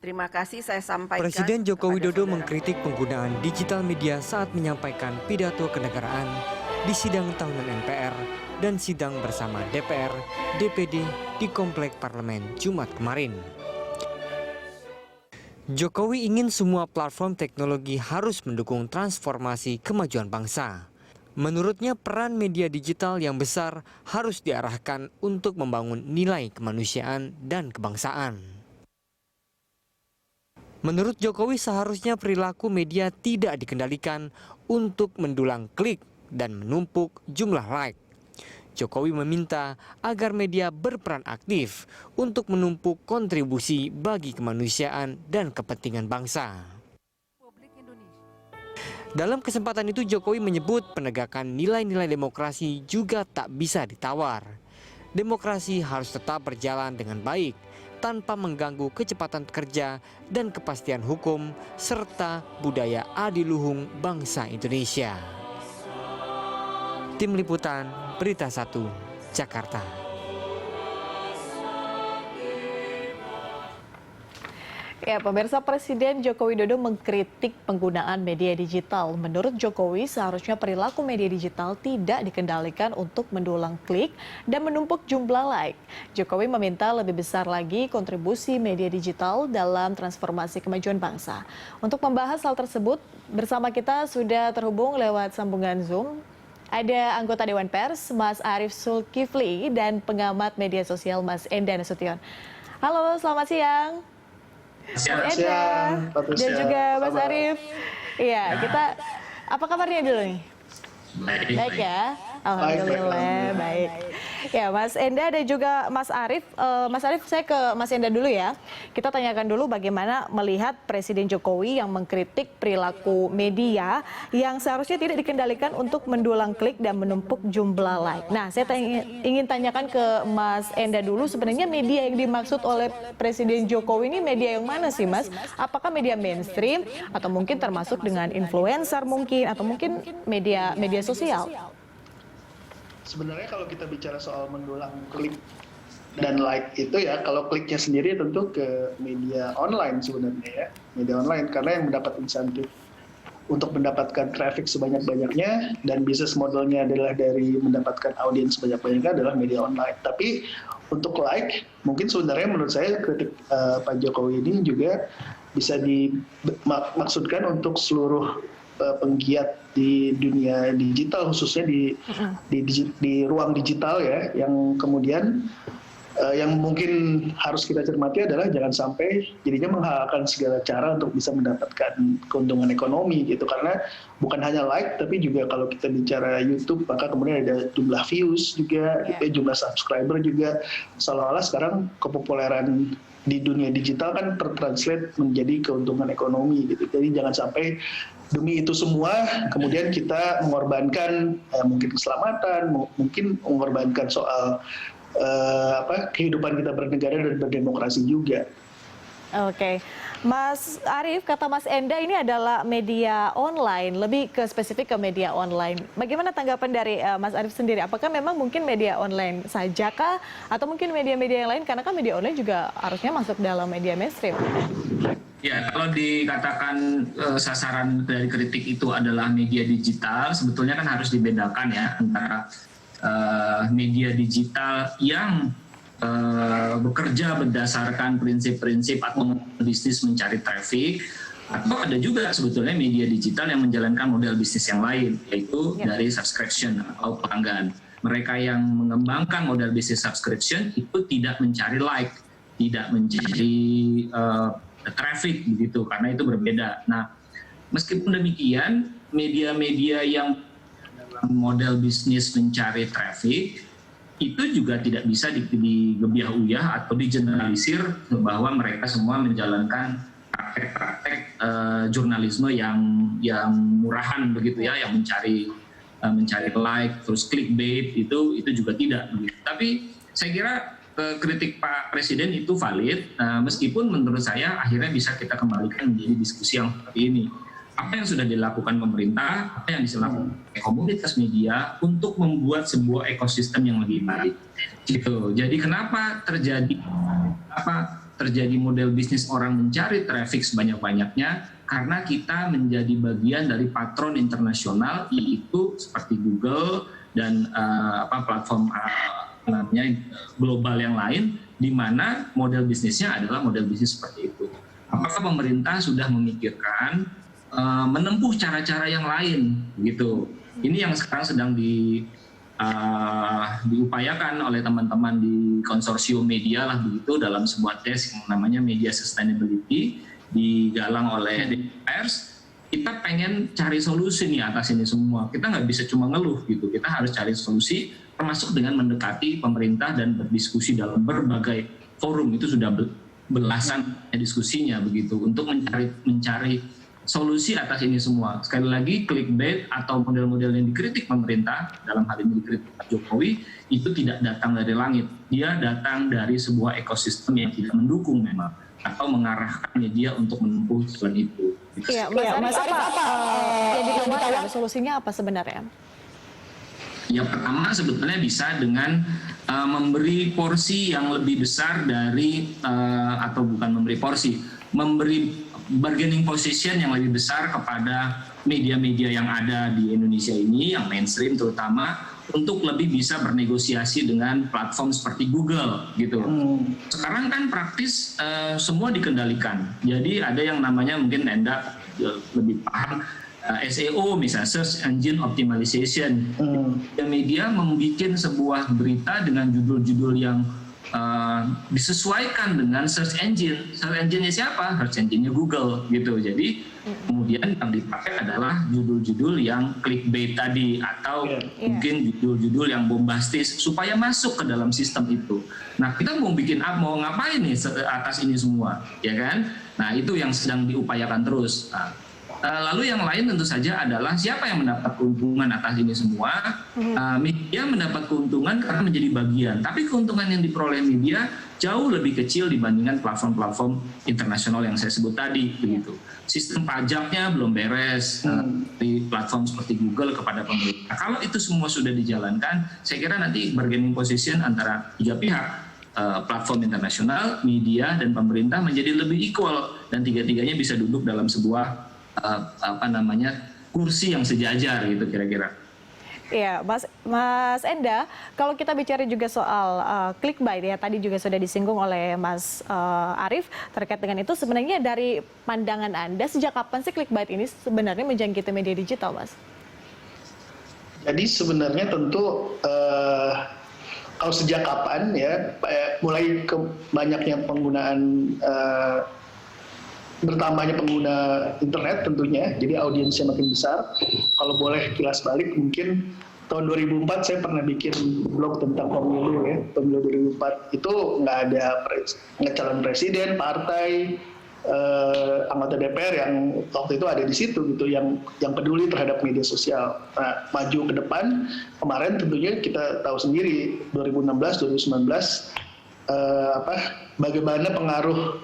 Terima kasih saya sampaikan. Presiden Joko kepada Widodo saudara. mengkritik penggunaan digital media saat menyampaikan pidato kenegaraan di sidang tahunan MPR dan sidang bersama DPR, DPD di Komplek Parlemen Jumat kemarin. Jokowi ingin semua platform teknologi harus mendukung transformasi kemajuan bangsa. Menurutnya peran media digital yang besar harus diarahkan untuk membangun nilai kemanusiaan dan kebangsaan. Menurut Jokowi seharusnya perilaku media tidak dikendalikan untuk mendulang klik dan menumpuk jumlah like. Jokowi meminta agar media berperan aktif untuk menumpuk kontribusi bagi kemanusiaan dan kepentingan bangsa. Dalam kesempatan itu Jokowi menyebut penegakan nilai-nilai demokrasi juga tak bisa ditawar. Demokrasi harus tetap berjalan dengan baik tanpa mengganggu kecepatan kerja dan kepastian hukum serta budaya adiluhung bangsa Indonesia. Tim Liputan Berita 1, Jakarta. Ya, pemirsa, Presiden Joko Widodo mengkritik penggunaan media digital. Menurut Jokowi, seharusnya perilaku media digital tidak dikendalikan untuk mendulang klik dan menumpuk jumlah like. Jokowi meminta lebih besar lagi kontribusi media digital dalam transformasi kemajuan bangsa. Untuk membahas hal tersebut, bersama kita sudah terhubung lewat sambungan Zoom. Ada anggota Dewan Pers, Mas Arief Zulkifli, dan pengamat media sosial, Mas Enda Nasution. Halo, selamat siang. Selamat siang, dan juga Mas Arief. Iya, kita apa kabarnya dulu nih? Baik ya, alhamdulillah baik. Ya, Mas Enda dan juga Mas Arief. Mas Arief, saya ke Mas Enda dulu ya. Kita tanyakan dulu bagaimana melihat Presiden Jokowi yang mengkritik perilaku media yang seharusnya tidak dikendalikan untuk mendulang klik dan menumpuk jumlah like. Nah, saya ingin tanyakan ke Mas Enda dulu, sebenarnya media yang dimaksud oleh Presiden Jokowi ini media yang mana sih, Mas? Apakah media mainstream atau mungkin termasuk dengan influencer mungkin atau mungkin media sosial? Sebenarnya kalau kita bicara soal mendulang klik dan like itu ya, kalau kliknya sendiri tentu ke media online sebenarnya ya, media online, karena yang mendapat insentif untuk mendapatkan traffic sebanyak-banyaknya dan bisnis modelnya adalah dari mendapatkan audiens sebanyak-banyaknya adalah media online. Tapi untuk like, mungkin sebenarnya menurut saya kritik Pak Jokowi ini juga bisa dimaksudkan untuk seluruh penggiat di dunia digital, khususnya di ruang digital ya, yang kemudian yang mungkin harus kita cermati adalah jangan sampai jadinya menghalalkan segala cara untuk bisa mendapatkan keuntungan ekonomi gitu, karena bukan hanya like tapi juga kalau kita bicara YouTube maka kemudian ada jumlah views juga, gitu, jumlah subscriber juga, seolah-olah sekarang kepopuleran di dunia digital kan tertranslate menjadi keuntungan ekonomi gitu. Jadi jangan sampai demi itu semua kemudian kita mengorbankan mungkin keselamatan, mungkin mengorbankan soal kehidupan kita bernegara dan berdemokrasi juga. Oke, Mas Arief, kata Mas Enda ini adalah media online, lebih ke spesifik ke media online. Bagaimana tanggapan dari Mas Arief sendiri? Apakah memang mungkin media online saja kah? Atau mungkin media-media yang lain? Karena kan media online juga harusnya masuk dalam media mainstream. Ya, kalau dikatakan sasaran dari kritik itu adalah media digital, sebetulnya kan harus dibedakan ya antara media digital yang bekerja berdasarkan prinsip-prinsip atau bisnis mencari traffic, atau ada juga sebetulnya media digital yang menjalankan model bisnis yang lain, yaitu dari subscription atau pelanggan. Mereka yang mengembangkan model bisnis subscription itu tidak mencari like, tidak mencari traffic begitu, karena itu berbeda. Nah, meskipun demikian, media-media yang model bisnis mencari traffic itu juga tidak bisa digebiah-uyah atau digeneralisir bahwa mereka semua menjalankan praktek-praktek jurnalisme yang murahan begitu ya, yang mencari like terus clickbait, itu juga tidak begitu. Tapi saya kira kritik Pak Presiden itu valid, meskipun menurut saya akhirnya bisa kita kembalikan menjadi diskusi yang seperti ini. Apa yang sudah dilakukan pemerintah, apa yang bisa dilakukan komunitas media untuk membuat sebuah ekosistem yang lebih baik. Gitu. Jadi kenapa terjadi terjadi model bisnis orang mencari traffic sebanyak-banyaknya? Karena kita menjadi bagian dari patron internasional, yaitu seperti Google dan platform namanya global yang lain, di mana model bisnisnya adalah model bisnis seperti itu. Apakah pemerintah sudah memikirkan menempuh cara-cara yang lain, gitu? Ini yang sekarang sedang diupayakan oleh teman-teman di konsorsium media lah begitu, dalam sebuah tes yang namanya Media Sustainability, digalang oleh Pers. Kita pengen cari solusi nih atas ini semua. Kita nggak bisa cuma ngeluh gitu, kita harus cari solusi, termasuk dengan mendekati pemerintah dan berdiskusi dalam berbagai forum. Itu sudah belasan diskusinya begitu, untuk mencari solusi atas ini semua. Sekali lagi, clickbait atau model-model yang dikritik pemerintah, dalam hal ini dikritik Pak Jokowi, itu tidak datang dari langit. Dia datang dari sebuah ekosistem yang tidak mendukung memang, atau mengarahkan media untuk menempuh jalan itu. Iya, Mas Arif, yang ditawarkan solusinya apa sebenarnya? Yang pertama sebetulnya bisa dengan memberi porsi yang lebih besar dari, atau bukan memberi porsi, memberi bargaining position yang lebih besar kepada media-media yang ada di Indonesia ini, yang mainstream terutama, untuk lebih bisa bernegosiasi dengan platform seperti Google gitu. Sekarang kan praktis semua dikendalikan. Jadi ada yang namanya, mungkin Enda lebih paham, SEO misalnya, Search Engine Optimization. Media membuat sebuah berita dengan judul-judul yang disesuaikan dengan search engine. Search engine-nya siapa? Search engine-nya Google gitu. Jadi kemudian yang dipakai adalah judul-judul yang clickbait tadi, atau mungkin judul-judul yang bombastis supaya masuk ke dalam sistem itu. Nah, kita mau ngapain nih atas ini semua, ya kan? Nah, itu yang sedang diupayakan terus. Lalu yang lain tentu saja adalah siapa yang mendapat keuntungan atas ini semua. Media mendapat keuntungan karena menjadi bagian, tapi keuntungan yang diperoleh media jauh lebih kecil dibandingkan platform-platform internasional yang saya sebut tadi, begitu. Sistem pajaknya belum beres di platform seperti Google kepada pemerintah. Kalau itu semua sudah dijalankan, saya kira nanti bargaining position antara tiga pihak, platform internasional, media, dan pemerintah menjadi lebih equal, dan tiga-tiganya bisa duduk dalam sebuah kursi yang sejajar gitu kira-kira. Iya, Mas Enda, kalau kita bicara juga soal clickbait ya, tadi juga sudah disinggung oleh Mas Arif terkait dengan itu. Sebenarnya dari pandangan Anda, sejak kapan sih clickbait ini sebenarnya menjangkiti media digital, Mas? Jadi sebenarnya tentu kalau sejak kapan ya, mulai ke banyaknya penggunaan bertambahnya pengguna internet tentunya, jadi audiensnya makin besar. Kalau boleh kilas balik, mungkin tahun 2004 saya pernah bikin blog tentang pemilu ya. Pemilu 2004 itu nggak ada calon presiden, partai, anggota DPR yang waktu itu ada di situ gitu, yang peduli terhadap media sosial. Nah, maju ke depan, kemarin tentunya kita tahu sendiri 2016, 2019 bagaimana pengaruh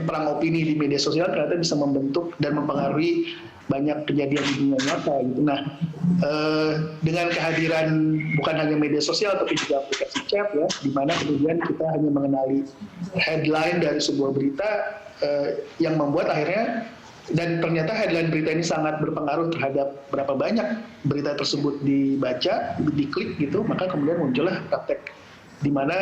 perang opini di media sosial ternyata bisa membentuk dan mempengaruhi banyak kejadian di dunia nyata gitu. Nah, dengan kehadiran bukan hanya media sosial tapi juga aplikasi chat ya, di mana kemudian kita hanya mengenali headline dari sebuah berita yang membuat akhirnya, dan ternyata headline berita ini sangat berpengaruh terhadap berapa banyak berita tersebut dibaca, diklik gitu, maka kemudian muncullah praktek di mana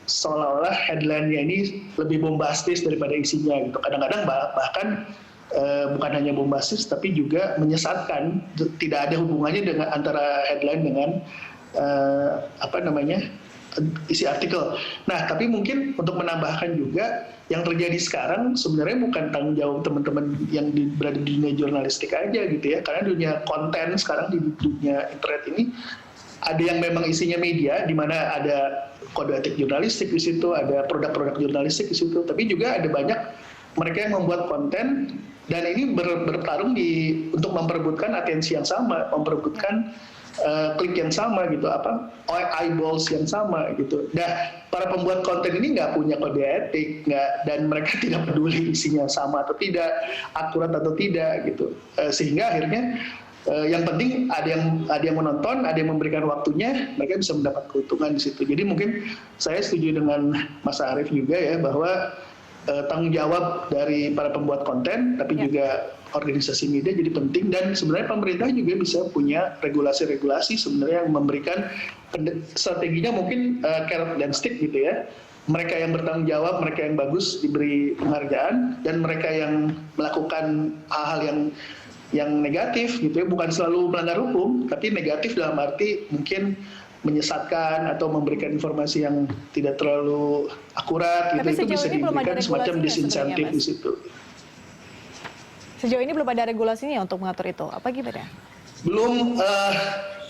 seolah-olah headline-nya ini lebih bombastis daripada isinya gitu. Kadang-kadang bahkan bukan hanya bombastis tapi juga menyesatkan, tidak ada hubungannya dengan antara headline dengan isi artikel. Nah, tapi mungkin untuk menambahkan juga, yang terjadi sekarang sebenarnya bukan tanggung jawab teman-teman yang berada di dunia jurnalistik aja gitu ya, karena dunia konten sekarang di dunia internet ini ada yang memang isinya media, di mana ada kode etik jurnalistik di situ, ada produk-produk jurnalistik di situ, tapi juga ada banyak mereka yang membuat konten, dan ini bertarung untuk memperebutkan atensi yang sama, memperebutkan klik yang sama gitu, eyeballs yang sama gitu. Nah, para pembuat konten ini nggak punya kode etik, dan mereka tidak peduli isinya sama atau tidak, akurat atau tidak gitu, sehingga akhirnya yang penting ada yang menonton, ada yang memberikan waktunya, mereka bisa mendapat keuntungan di situ. Jadi mungkin saya setuju dengan Mas Arif juga ya, bahwa tanggung jawab dari para pembuat konten, tapi juga organisasi media jadi penting, dan sebenarnya pemerintah juga bisa punya regulasi-regulasi sebenarnya yang memberikan strateginya mungkin carrot dan stick gitu ya. Mereka yang bertanggung jawab, mereka yang bagus diberi penghargaan, dan mereka yang melakukan hal-hal yang negatif gitu ya, bukan selalu melanggar hukum, tapi negatif dalam arti mungkin menyesatkan atau memberikan informasi yang tidak terlalu akurat gitu, itu bisa diberikan semacam disinsentif di situ. Sejauh ini belum ada regulasinya untuk mengatur itu, apa gimana? Belum,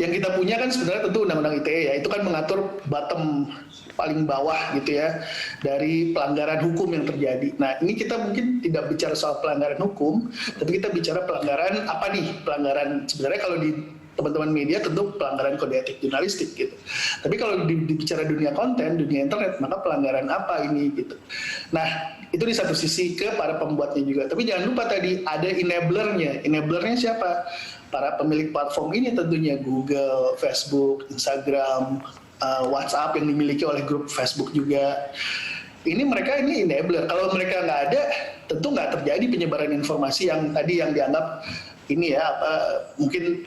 yang kita punya kan sebenarnya tentu Undang-Undang ITE ya, itu kan mengatur bottom paling bawah gitu ya dari pelanggaran hukum yang terjadi. Nah ini kita mungkin tidak bicara soal pelanggaran hukum, tapi kita bicara pelanggaran apa nih? Pelanggaran sebenarnya kalau di teman-teman media tentu pelanggaran kode etik jurnalistik gitu. Tapi kalau dibicara dunia konten, dunia internet, maka pelanggaran apa ini gitu. Nah itu di satu sisi ke para pembuatnya juga. Tapi jangan lupa tadi ada enablernya. Enablernya siapa? Para pemilik platform ini tentunya Google, Facebook, Instagram, WhatsApp yang dimiliki oleh grup Facebook juga. Ini mereka ini enabler. Kalau mereka nggak ada, tentu nggak terjadi penyebaran informasi yang tadi yang dianggap ini ya mungkin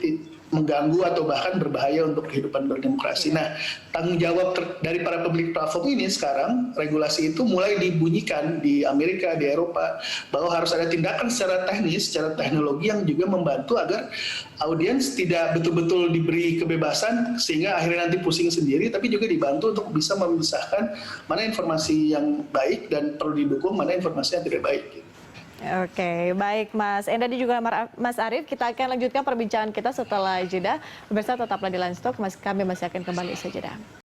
mengganggu atau bahkan berbahaya untuk kehidupan berdemokrasi. Nah, tanggung jawab dari para pemilik platform ini sekarang, regulasi itu mulai dibunyikan di Amerika, di Eropa, bahwa harus ada tindakan secara teknis, secara teknologi yang juga membantu agar audiens tidak betul-betul diberi kebebasan sehingga akhirnya nanti pusing sendiri, tapi juga dibantu untuk bisa memisahkan mana informasi yang baik dan perlu didukung, mana informasi yang tidak baik. Oke, baik Mas Enda dan juga Mas Arief, kita akan lanjutkan perbincangan kita setelah jeda. Pemirsa tetaplah di Line Talk, kami masih akan kembali usai jeda.